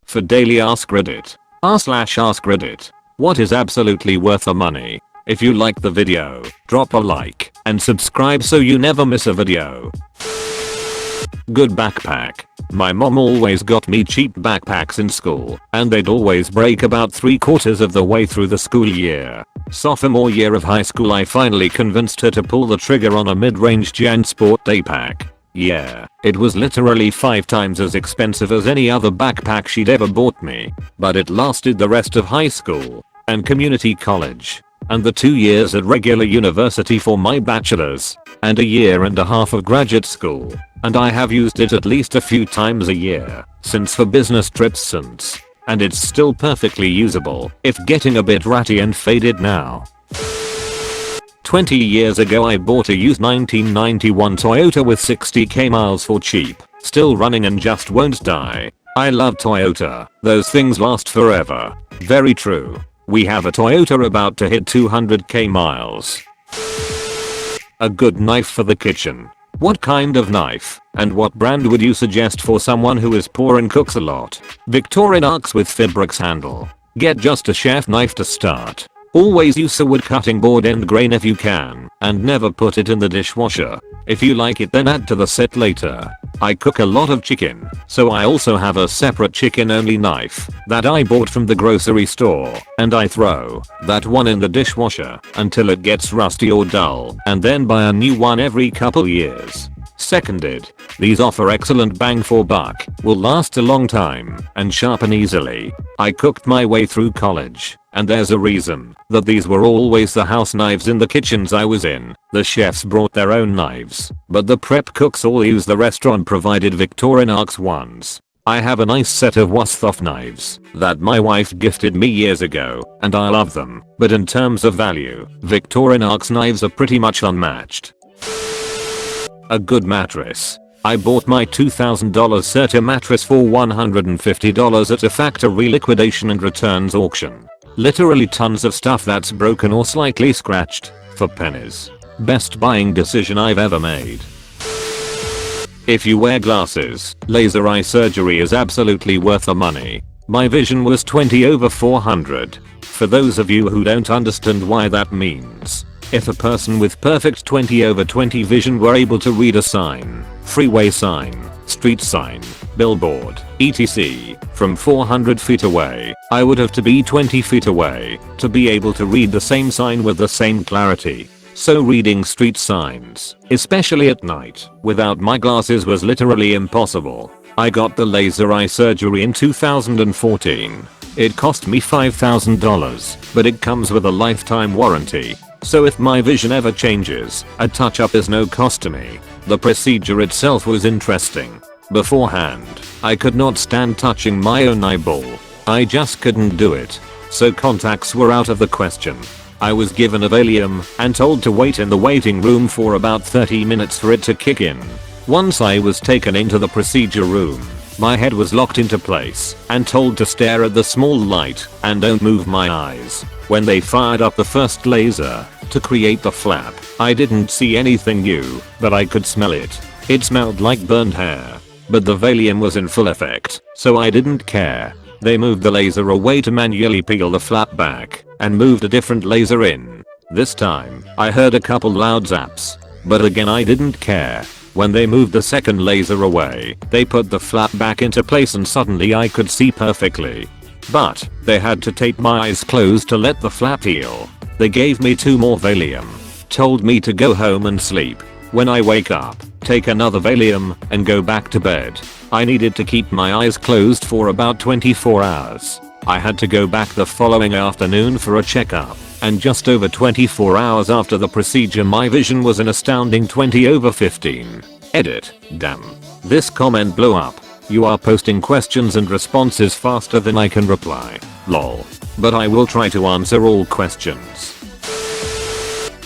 For daily Ask Reddit. r/ask Reddit. What is absolutely worth the money? If you like the video, drop a like and subscribe so you never miss a video. Good backpack. My mom always got me cheap backpacks in school, and they'd always break about 3/4 of the way through the school year. Sophomore year of high school I finally convinced her to pull the trigger on a mid-range JanSport day pack. Yeah, it was literally 5 times as expensive as any other backpack she'd ever bought me, but it lasted the rest of high school and community college, and the 2 years at regular university for my bachelor's, and a year and a half of graduate school, and I have used it at least a few times a year since for business trips since, and it's still perfectly usable, if getting a bit ratty and faded now. 20 years ago I bought a used 1991 Toyota with 60k miles for cheap, still running and just won't die. I love Toyota, those things last forever. Very true. We have a Toyota about to hit 200k miles. A good knife for the kitchen. What kind of knife and what brand would you suggest for someone who is poor and cooks a lot? Victorian Arcs with Fibrix handle. Get just a chef knife to start. Always use a wood cutting board end grain if you can, and never put it in the dishwasher. If you like it then add to the set later. I cook a lot of chicken, so I also have a separate chicken only knife that I bought from the grocery store, and I throw that one in the dishwasher until it gets rusty or dull, and then buy a new one every couple years. Seconded. These offer excellent bang for buck, will last a long time, and sharpen easily. I cooked my way through college, and there's a reason that these were always the house knives in the kitchens I was in. The chefs brought their own knives, but the prep cooks all use the restaurant provided Victorian Arcs ones. I have a nice set of Westhoff knives that my wife gifted me years ago, and I love them, but in terms of value, Victorian Arcs knives are pretty much unmatched. A good mattress. I bought my $2,000 Serta mattress for $150 at a factory liquidation and returns auction. Literally tons of stuff that's broken or slightly scratched, for pennies. Best buying decision I've ever made. If you wear glasses, laser eye surgery is absolutely worth the money. My vision was 20/400. For those of you who don't understand why that means, if a person with perfect 20/20 vision were able to read a sign, freeway sign, street sign, billboard, etc. from 400 feet away, I would have to be 20 feet away to be able to read the same sign with the same clarity. So reading street signs, especially at night, without my glasses was literally impossible. I got the laser eye surgery in 2014. It cost me $5,000, but it comes with a lifetime warranty. So if my vision ever changes, a touch-up is no cost to me. The procedure itself was interesting. Beforehand, I could not stand touching my own eyeball. I just couldn't do it. So contacts were out of the question. I was given a Valium and told to wait in the waiting room for about 30 minutes for it to kick in. Once I was taken into the procedure room, my head was locked into place and told to stare at the small light and don't move my eyes. When they fired up the first laser to create the flap, I didn't see anything new, but I could smell it. It smelled like burned hair. But the Valium was in full effect, so I didn't care. They moved the laser away to manually peel the flap back and moved a different laser in. This time, I heard a couple loud zaps, but again I didn't care. When they moved the second laser away, they put the flap back into place and suddenly I could see perfectly. But they had to tape my eyes closed to let the flap heal. They gave me 2 more Valium, told me to go home and sleep. When I wake up, take another Valium and go back to bed. I needed to keep my eyes closed for about 24 hours. I had to go back the following afternoon for a checkup, and just over 24 hours after the procedure my vision was an astounding 20/15. Edit. Damn. This comment blew up. You are posting questions and responses faster than I can reply. Lol. But I will try to answer all questions.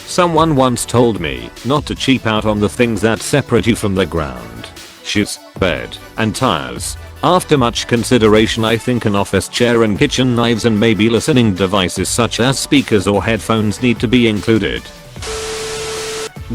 Someone once told me not to cheap out on the things that separate you from the ground. Shoes, bed, and tires. After much consideration I think an office chair and kitchen knives and maybe listening devices such as speakers or headphones need to be included.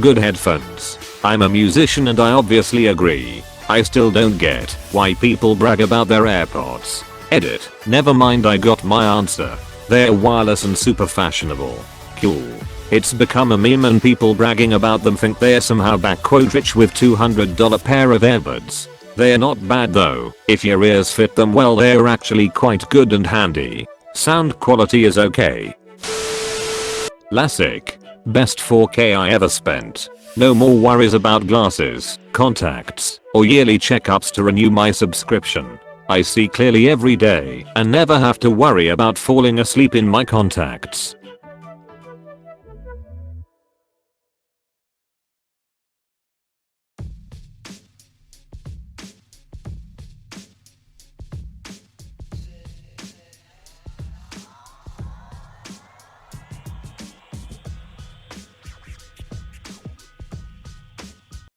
Good headphones. I'm a musician and I obviously agree. I still don't get why people brag about their AirPods. Edit. Never mind, I got my answer. They're wireless and super fashionable. Cool. It's become a meme and people bragging about them think they're somehow backquote rich with $200 pair of earbuds. They're not bad though. If your ears fit them well, they're actually quite good and handy. Sound quality is okay. LASIK. Best 4K I ever spent. No more worries about glasses, contacts, or yearly checkups to renew my subscription. I see clearly every day and never have to worry about falling asleep in my contacts.